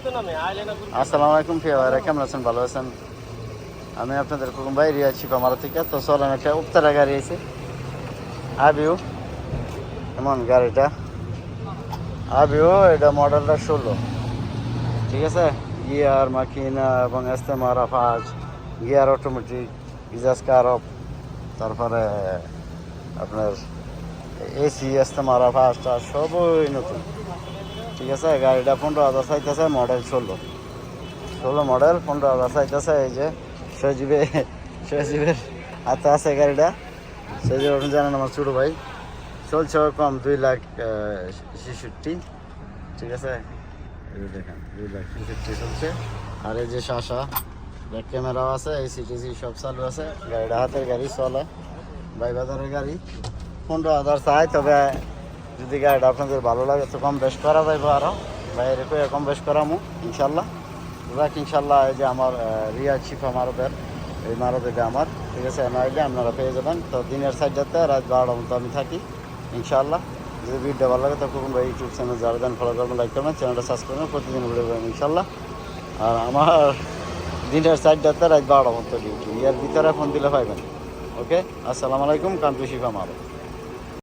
আসসালামু আলাইকুম ফিয়ারা, কেমন আছেন? ভালো আছেন? আমি আপনাদের কুকুম ভাই রিয়া ছিপ আমার থেকে। তো চলেন, একটা উপতারা গাড়ি আছে আবিও, এমন গাড়িটা আবিও, এটা মডেলটা 16, ঠিক আছে। গিয়ার মাকিনা এবং এস্তেমারা ফাজ, গিয়ার অটোমেটিক, ইজাজ কারপ, তারপরে আপনার এসি এস্তেমারা ফাজটা সবই নতুন, ঠিক আছে। গাড়িটা 15,000 চাইতেছে, মডেল 16 মডেল, 15,000 চাইতেছে। এই যে সজীবের হাতে আছে গাড়িটা। সজীব আপনি জানেন আমার ছোটো ভাই। চলছে কম 2,66,000, ঠিক আছে। এই দেখেন 2,66,000 চলছে। আর এই যে শাসা ব্যাক ক্যামেরাও আছে, এসি টিসি সব চালু আছে। গাড়িটা হাতের গাড়ি, চলে ভাই, বাজারের গাড়ি। 15,000 চাই, তবে যদি গাড়িটা আপনাদের ভালো লাগে তো কম বেশ করা যাইব, আরও বাইরে করে কম বেশ করামু ইনশাল্লাহ। রাখ ইনশাল্লাহ। এই যে আমার রিয়া শিফা মারদের, এই মারদেটা আমার, ঠিক আছে। নাইলে আপনারা পেয়ে যাবেন। তো দিনের 4টাতে রাত 12টার মতো আমি থাকি ইনশাল্লাহ। যদি ভিডিও ভালো লাগে তো করুন ভাই, ইউটিউব চ্যানেল যারা দেন ফলো করবেন, লাইক করবেন, চ্যানেলটা সাবস্ক্রাইব করবেন, প্রতিদিন ভিডিও করবেন ইনশাল্লাহ। আর আমার দিনের 4টাতে রাত 12টার মতো ডিউটি, এর ভিতরে ফোন দিলে পাইবেন। ওকে, আসসালামু আলাইকুম, কান্টু শিফা মারদ।